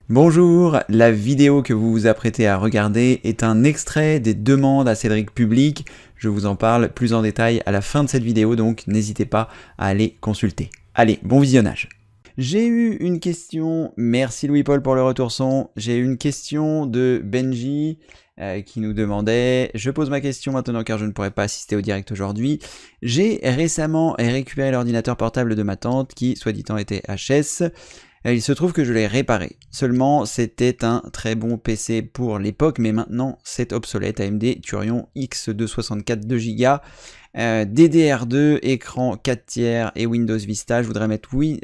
Bonjour, la vidéo que vous vous apprêtez à regarder est un extrait des demandes à Cédric Public. Je vous en parle plus en détail à la fin de cette vidéo, donc n'hésitez pas à aller consulter. Allez, bon visionnage. J'ai eu une question, merci Louis-Paul pour le retour son, j'ai eu une question de Benji qui nous demandait, je pose ma question maintenant car je ne pourrai pas assister au direct aujourd'hui. J'ai récemment récupéré l'ordinateur portable de ma tante qui, soit dit en, était HS. Il se trouve que je l'ai réparé. Seulement, c'était un très bon PC pour l'époque, mais maintenant c'est obsolète. AMD Thurion X264 2Go, DDR2, écran 4 tiers et Windows Vista. Je voudrais mettre 8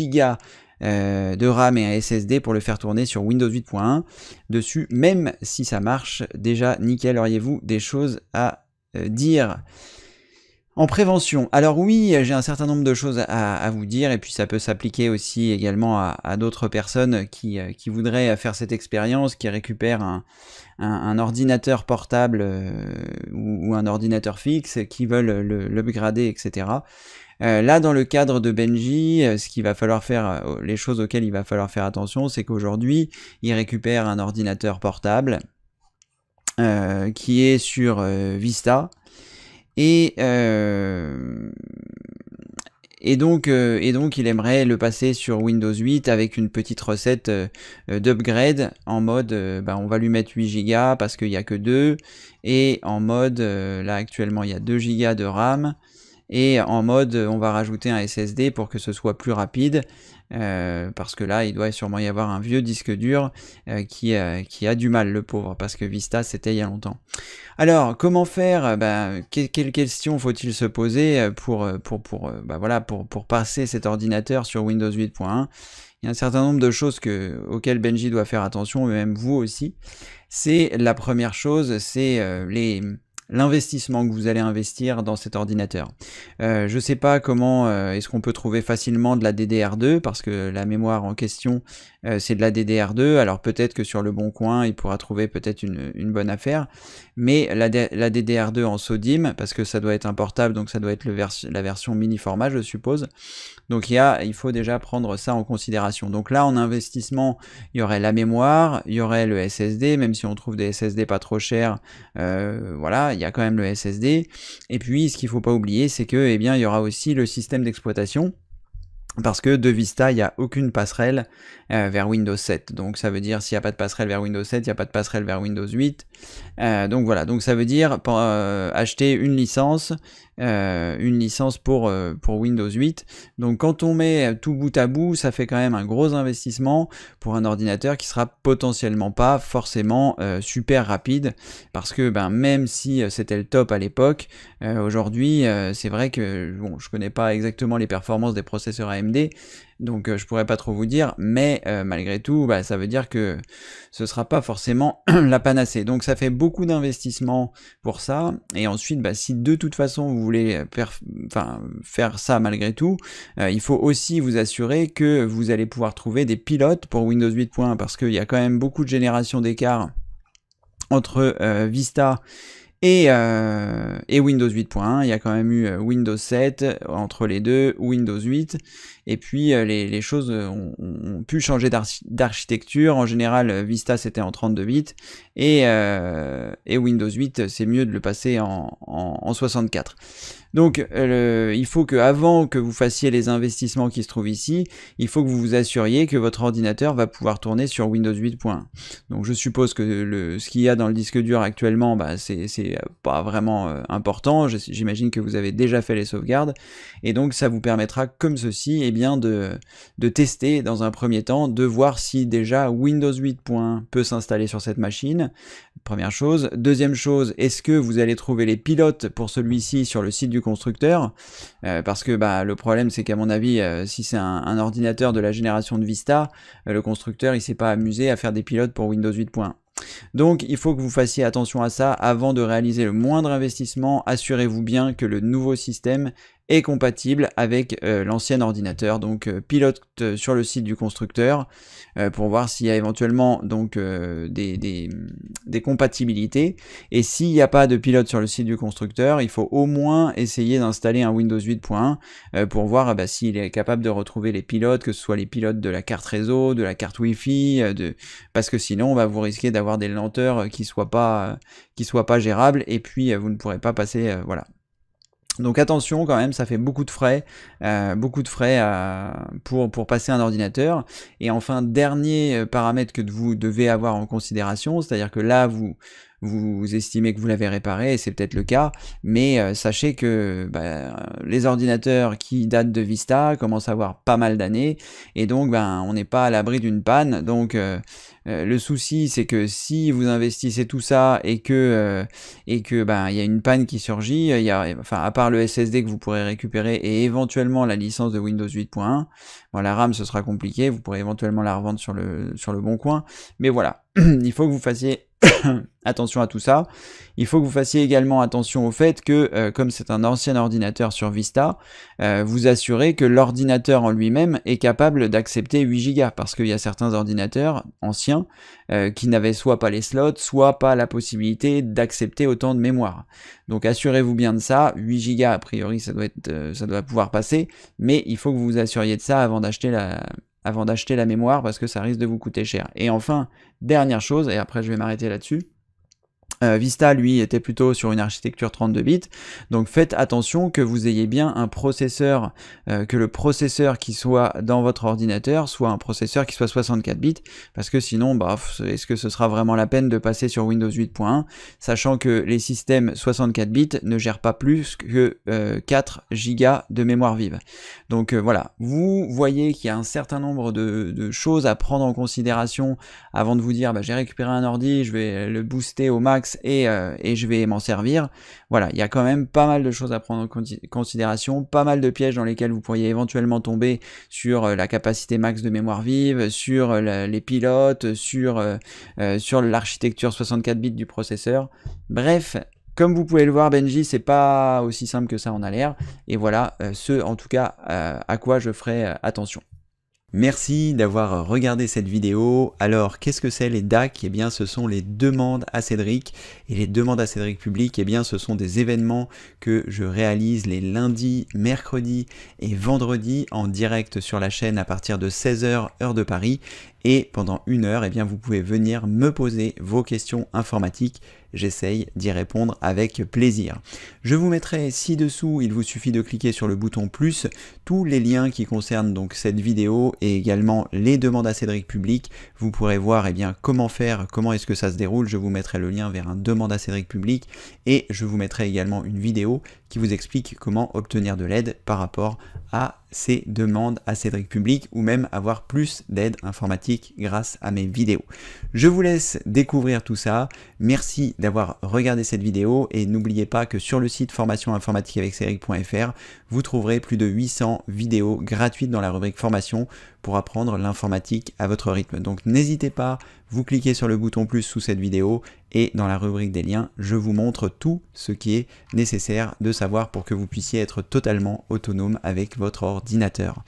Go de RAM et un SSD pour le faire tourner sur Windows 8.1 dessus, même si ça marche déjà nickel. Auriez-vous des choses à dire en prévention? Alors oui, j'ai un certain nombre de choses à vous dire, et puis ça peut s'appliquer aussi également à d'autres personnes qui voudraient faire cette expérience, qui récupèrent un ordinateur portable ou un ordinateur fixe, qui veulent l'upgrader, etc. Là, dans le cadre de Benji, ce qu'il va falloir faire, les choses auxquelles il va falloir faire attention, c'est qu'aujourd'hui, il récupère un ordinateur portable qui est sur Vista. Et donc il aimerait le passer sur Windows 8 avec une petite recette d'upgrade en mode on va lui mettre 8 Go parce qu'il n'y a que 2, et en mode là actuellement il y a 2 Go de RAM, et en mode on va rajouter un SSD pour que ce soit plus rapide, parce que là il doit sûrement y avoir un vieux disque dur qui a du mal, le pauvre, parce que Vista c'était il y a longtemps. Alors comment faire? Quelles questions faut-il se poser pour passer cet ordinateur sur Windows 8.1? Il y a un certain nombre de choses auxquelles Benji doit faire attention, et même vous aussi. C'est la première chose, c'est l'investissement que vous allez investir dans cet ordinateur. Je sais pas comment est-ce qu'on peut trouver facilement de la DDR2, parce que la mémoire en question c'est de la DDR2, alors peut-être que sur le bon coin il pourra trouver peut-être une bonne affaire, mais la DDR2 en SODIMM, parce que ça doit être un portable, donc ça doit être la version mini format je suppose, donc il faut déjà prendre ça en considération. Donc là en investissement, il y aurait la mémoire, il y aurait le SSD, même si on trouve des SSD pas trop chers, voilà, il y a quand même le SSD, et puis ce qu'il faut pas oublier, c'est que il y aura aussi le système d'exploitation, parce que de Vista, il n'y a aucune passerelle vers Windows 7. Donc ça veut dire, s'il n'y a pas de passerelle vers Windows 7, il n'y a pas de passerelle vers Windows 8. Donc voilà, donc ça veut dire acheter une licence pour Windows 8. Donc quand on met tout bout à bout, ça fait quand même un gros investissement pour un ordinateur qui sera potentiellement pas forcément super rapide, parce que même si c'était le top à l'époque, aujourd'hui c'est vrai que bon, je connais pas exactement les performances des processeurs AMD, donc je pourrais pas trop vous dire, mais malgré tout ça veut dire que ce sera pas forcément la panacée. Donc ça fait beaucoup d'investissement pour ça, et ensuite si de toute façon vous voulez faire ça malgré tout, il faut aussi vous assurer que vous allez pouvoir trouver des pilotes pour Windows 8.1, parce qu'il y a quand même beaucoup de générations d'écart entre Vista et Windows 8.1, il y a quand même eu Windows 7 entre les deux, Windows 8, et puis les choses ont pu changer d'architecture. En général, Vista c'était en 32 bits, et Windows 8 c'est mieux de le passer en 64. Donc il faut que, avant que vous fassiez les investissements qui se trouvent ici, il faut que vous vous assuriez que votre ordinateur va pouvoir tourner sur Windows 8.1. Donc je suppose que ce qu'il y a dans le disque dur actuellement, c'est pas vraiment important. J'imagine que vous avez déjà fait les sauvegardes, et donc ça vous permettra comme ceci de tester dans un premier temps, de voir si déjà Windows 8.1 peut s'installer sur cette machine. Première chose. Deuxième chose, est-ce que vous allez trouver les pilotes pour celui-ci sur le site du constructeur, parce que le problème c'est qu'à mon avis, si c'est un ordinateur de la génération de Vista, le constructeur il s'est pas amusé à faire des pilotes pour Windows 8.1. Donc il faut que vous fassiez attention à ça avant de réaliser le moindre investissement. Assurez-vous bien que le nouveau système est compatible avec l'ancien ordinateur. Donc pilote sur le site du constructeur pour voir s'il y a éventuellement donc des compatibilités. Et s'il n'y a pas de pilote sur le site du constructeur, il faut au moins essayer d'installer un Windows 8.1 pour voir s'il est capable de retrouver les pilotes, que ce soit les pilotes de la carte réseau, de la carte Wi-Fi, parce que sinon vous risquez d'avoir des lenteurs qui soient pas gérables, et puis vous ne pourrez pas passer, voilà. Donc attention quand même, ça fait beaucoup de frais pour passer un ordinateur. Et enfin, dernier paramètre que vous devez avoir en considération, c'est-à-dire que là vous estimez que vous l'avez réparé, et c'est peut-être le cas, mais sachez que les ordinateurs qui datent de Vista commencent à avoir pas mal d'années, et donc on n'est pas à l'abri d'une panne. Donc le souci, c'est que si vous investissez tout ça et que il y a une panne qui surgit, à part le SSD que vous pourrez récupérer et éventuellement la licence de Windows 8.1, bon, la RAM ce sera compliqué, vous pourrez éventuellement la revendre sur le bon coin, mais voilà, il faut que vous fassiez attention à tout ça. Il faut que vous fassiez également attention au fait que, comme c'est un ancien ordinateur sur Vista, vous assurez que l'ordinateur en lui-même est capable d'accepter 8 Go, parce qu'il y a certains ordinateurs anciens qui n'avaient soit pas les slots, soit pas la possibilité d'accepter autant de mémoire. Donc assurez-vous bien de ça. 8 Go a priori ça doit pouvoir passer, mais il faut que vous vous assuriez de ça avant d'acheter la mémoire, parce que ça risque de vous coûter cher. Et enfin, dernière chose, et après je vais m'arrêter là-dessus, Vista, lui, était plutôt sur une architecture 32 bits, donc faites attention que vous ayez bien un processeur, que le processeur qui soit dans votre ordinateur soit un processeur qui soit 64 bits, parce que sinon, est-ce que ce sera vraiment la peine de passer sur Windows 8.1, sachant que les systèmes 64 bits ne gèrent pas plus que 4 Go de mémoire vive. Donc voilà, vous voyez qu'il y a un certain nombre de choses à prendre en considération avant de vous dire j'ai récupéré un ordi, je vais le booster au max et je vais m'en servir. Voilà, il y a quand même pas mal de choses à prendre en considération, pas mal de pièges dans lesquels vous pourriez éventuellement tomber sur la capacité max de mémoire vive, sur les pilotes, sur l'architecture 64 bits du processeur. Bref, comme vous pouvez le voir, Benji, c'est pas aussi simple que ça en a l'air, et voilà en tout cas à quoi je ferai attention. Merci d'avoir regardé cette vidéo. Alors, qu'est-ce que c'est les DAC? Eh bien, ce sont les demandes à Cédric. Et les demandes à Cédric publiques, eh bien, ce sont des événements que je réalise les lundis, mercredis et vendredis en direct sur la chaîne à partir de 16h, heure de Paris. Et pendant 1 heure, eh bien, vous pouvez venir me poser vos questions informatiques. J'essaye d'y répondre avec plaisir. Je vous mettrai ci-dessous, il vous suffit de cliquer sur le bouton plus, tous les liens qui concernent donc cette vidéo et également les demandes à Cédric public. Vous pourrez voir comment faire, comment est-ce que ça se déroule. Je vous mettrai le lien vers un demande à Cédric public et je vous mettrai également une vidéo qui vous explique comment obtenir de l'aide par rapport à ces demandes à Cédric public ou même avoir plus d'aide informatique grâce à mes vidéos. Je vous laisse découvrir tout ça. Merci d'avoir regardé cette vidéo et n'oubliez pas que sur le site formationinformatiqueaveccedric.fr vous trouverez plus de 800 vidéos gratuites dans la rubrique formation pour apprendre l'informatique à votre rythme. Donc n'hésitez pas, vous cliquez sur le bouton plus sous cette vidéo et dans la rubrique des liens, je vous montre tout ce qui est nécessaire de savoir pour que vous puissiez être totalement autonome avec votre ordinateur.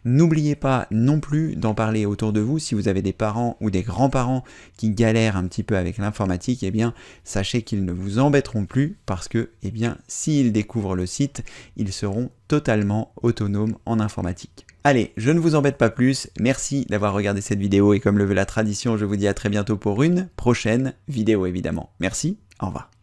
N'oubliez pas non plus d'en parler autour de vous. Si vous avez des parents ou des grands-parents qui galèrent un petit peu avec l'informatique, eh bien sachez qu'ils ne vous embêteront plus parce que s'ils découvrent le site, ils seront totalement autonomes en informatique. Allez, je ne vous embête pas plus, merci d'avoir regardé cette vidéo et comme le veut la tradition, je vous dis à très bientôt pour une prochaine vidéo évidemment. Merci, au revoir.